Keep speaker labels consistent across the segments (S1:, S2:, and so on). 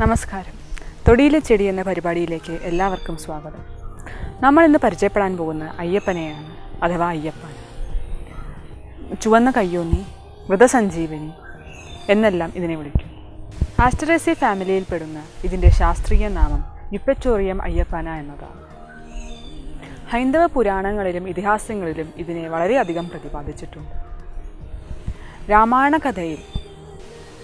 S1: നമസ്കാരം. തൊടിയിലെ ചെടി എന്ന പരിപാടിയിലേക്ക് എല്ലാവർക്കും സ്വാഗതം. നമ്മൾ ഇന്ന് പരിചയപ്പെടാൻ പോകുന്ന അയ്യപ്പനെയാണ്, അഥവാ അയ്യപ്പൻ. ചുവന്ന കയ്യോന്നി, മൃതസഞ്ജീവനി എന്നെല്ലാം ഇതിനെ വിളിക്കും. ആസ്റ്ററേസി ഫാമിലിയിൽപ്പെടുന്ന ഇതിൻ്റെ ശാസ്ത്രീയ നാമം യുപ്പച്ചോറിയം അയ്യപ്പന എന്നതാണ്. ഹൈന്ദവ പുരാണങ്ങളിലും ഇതിഹാസങ്ങളിലും ഇതിനെ വളരെയധികം പ്രതിപാദിച്ചിട്ടുണ്ട്. രാമായണ കഥയിൽ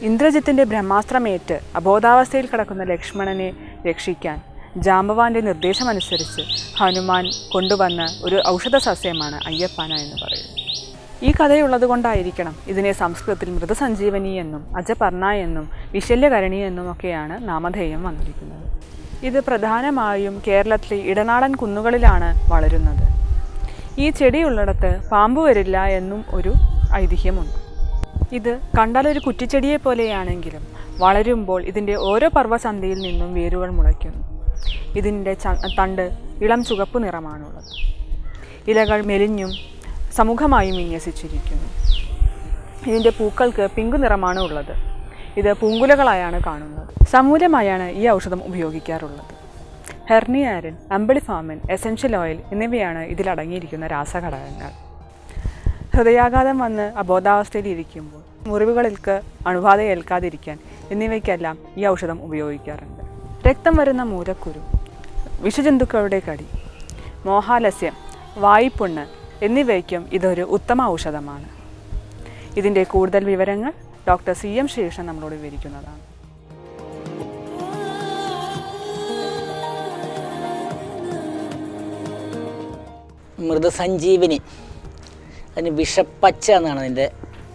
S1: ഇന്ദ്രജിത്തിൻ്റെ ബ്രഹ്മാസ്ത്രമേറ്റ് അബോധാവസ്ഥയിൽ കിടക്കുന്ന ലക്ഷ്മണനെ രക്ഷിക്കാൻ ജാമ്പവാൻ്റെ നിർദ്ദേശമനുസരിച്ച് ഹനുമാൻ കൊണ്ടുവന്ന ഒരു ഔഷധ സസ്യമാണ് അയ്യപ്പന എന്ന് പറയുന്നത്. ഈ കഥയുള്ളത് കൊണ്ടായിരിക്കണം ഇതിനെ സംസ്കൃതത്തിൽ മൃതസഞ്ജീവനി എന്നും അജപർണ എന്നും വിശല്യകരണി എന്നുമൊക്കെയാണ് നാമധേയം വന്നിരിക്കുന്നത്. ഇത് പ്രധാനമായും കേരളത്തിലെ ഇടനാടൻ കുന്നുകളിലാണ് വളരുന്നത്. ഈ ചെടിയുള്ളിടത്ത് പാമ്പ് വരില്ല എന്നും ഒരു ഐതിഹ്യമുണ്ട്. ഇത് കണ്ടാലൊരു കുറ്റിച്ചെടിയെ പോലെയാണെങ്കിലും വളരുമ്പോൾ ഇതിൻ്റെ ഓരോ പർവ്വസന്ധിയിൽ നിന്നും വേരുകൾ മുളയ്ക്കുന്നു. ഇതിൻ്റെ തണ്ട് ഇളം ചുവപ്പ് നിറമാണുള്ളത്. ഇലകൾ മെലിഞ്ഞും സമൂഹമായും വിന്യസിച്ചിരിക്കുന്നു. ഇതിൻ്റെ പൂക്കൾക്ക് പിങ്ക് നിറമാണ് ഉള്ളത്. ഇത് പൂങ്കുലകളായാണ് കാണുന്നത്. സമൂലമായാണ് ഈ ഔഷധം ഉപയോഗിക്കാറുള്ളത്. ഹെർണിയാരിൻ, അമ്പിളിഫാമിൻ, എസൻഷ്യൽ ഓയിൽ എന്നിവയാണ് ഇതിലടങ്ങിയിരിക്കുന്ന രാസഘടകങ്ങൾ. ഹൃദയാഘാതം വന്ന് അബോധാവസ്ഥയിലിരിക്കുമ്പോൾ, മുറിവുകൾക്ക് അണുബാധ ഏൽക്കാതിരിക്കാൻ എന്നിവയ്ക്കെല്ലാം ഈ ഔഷധം ഉപയോഗിക്കാറുണ്ട്. രക്തം വരുന്ന മൂലക്കുരു, വിഷജന്തുക്കളുടെ കടി, മോഹാലസ്യം, വായ്പുണ്ണ് എന്നിവയ്ക്കും ഇതൊരു ഉത്തമ ഔഷധമാണ്. ഇതിൻ്റെ കൂടുതൽ വിവരങ്ങൾ ഡോക്ടർ CM ശ്രീകൃഷ്ണൻ നമ്മളോട് വിവരിക്കുന്നതാണ്.
S2: മൃതസഞ്ജീവനി, അതിന് വിഷപ്പച്ച എന്നാണ് അതിൻ്റെ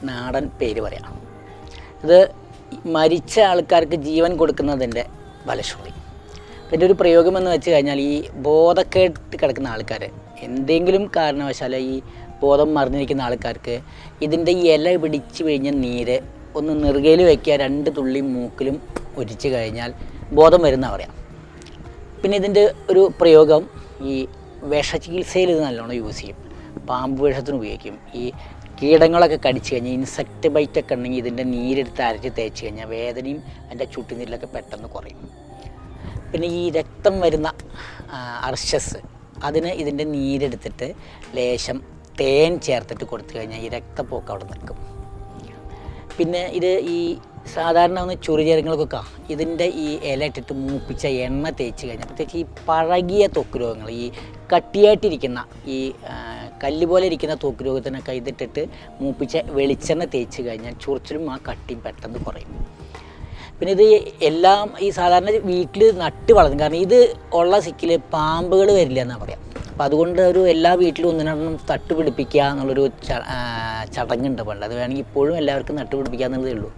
S2: നാടൻ പേര് പറയാം. ഇത് മരിച്ച ആൾക്കാർക്ക് ജീവൻ കൊടുക്കുന്നതിൻ്റെ ഫലശ്രുതി. അതിൻ്റെ ഒരു പ്രയോഗമെന്ന് വെച്ച് കഴിഞ്ഞാൽ ഈ ബോധക്കേട്ട് കിടക്കുന്ന ആൾക്കാർ, എന്തെങ്കിലും കാരണവശാൽ ഈ ബോധം മറിഞ്ഞിരിക്കുന്ന ആൾക്കാർക്ക് ഇതിൻ്റെ ഇല പിടിച്ച് കഴിഞ്ഞ നീര് ഒന്ന് നെറുകയിൽ വയ്ക്കുക, 2 തുള്ളി മൂക്കിലും ഒരിച്ച് കഴിഞ്ഞാൽ ബോധം വരുന്ന പറയാം. പിന്നെ ഇതിൻ്റെ ഒരു പ്രയോഗം ഈ വിഷചികിത്സയിൽ ഇത് നല്ലോണം യൂസ് ചെയ്യും. പാമ്പ് വിഷത്തിന് ഉപയോഗിക്കും. ഈ കീടങ്ങളൊക്കെ കടിച്ചു കഴിഞ്ഞാൽ, ഇൻസെക്റ്റ് ബൈറ്റൊക്കെ ഉണ്ടെങ്കിൽ ഇതിൻ്റെ നീരെടുത്ത് അരച്ച് തേച്ച് കഴിഞ്ഞാൽ വേദനയും അതിൻ്റെ ചുട്ടുനീരിലൊക്കെ പെട്ടെന്ന് കുറയും. പിന്നെ ഈ രക്തം വരുന്ന അർശസ്, അതിന് ഇതിൻ്റെ നീരെടുത്തിട്ട് ലേശം തേൻ ചേർത്തിട്ട് കൊടുത്തു കഴിഞ്ഞാൽ ഈ രക്തപ്പോക്ക് അവിടെ നിൽക്കും. പിന്നെ ഇത് ഈ സാധാരണ ഒന്ന് ചൊറിചേരങ്ങൾക്കൊക്കെ ഇതിൻ്റെ ഈ ഇല ഇട്ടിട്ട് മൂപ്പിച്ച എണ്ണ തേച്ച് കഴിഞ്ഞാൽ, പ്രത്യേകിച്ച് ഈ പഴകിയ ത്വക്ക് രോഗങ്ങൾ, ഈ കട്ടിയായിട്ടിരിക്കുന്ന ഈ കല്ല് പോലെ ഇരിക്കുന്ന ത്വക്ക് രോഗത്തിനൊക്കെ ഇതിട്ടിട്ട് മൂപ്പിച്ച വെളിച്ചെണ്ണ തേച്ച് കഴിഞ്ഞാൽ ചൊറിച്ചിലും ആ കട്ടിയും പെട്ടെന്ന് കുറയും. പിന്നെ ഇത് എല്ലാം ഈ സാധാരണ വീട്ടിൽ നട്ട് വളർത്തും. കാരണം ഇത് ഉള്ള സിക്കിൽ പാമ്പുകൾ വരില്ല എന്നാണ് പറയാം. അപ്പോൾ അതുകൊണ്ട് ഒരു എല്ലാ വീട്ടിലും ഒന്നിനൊന്നും തട്ടുപിടിപ്പിക്കുക എന്നുള്ളൊരു ചടങ്ങുണ്ട് പണ്ട്. അത് വേണമെങ്കിൽ ഇപ്പോഴും എല്ലാവർക്കും നട്ടുപിടിപ്പിക്കുക എന്നുള്ളതേ ഉള്ളൂ.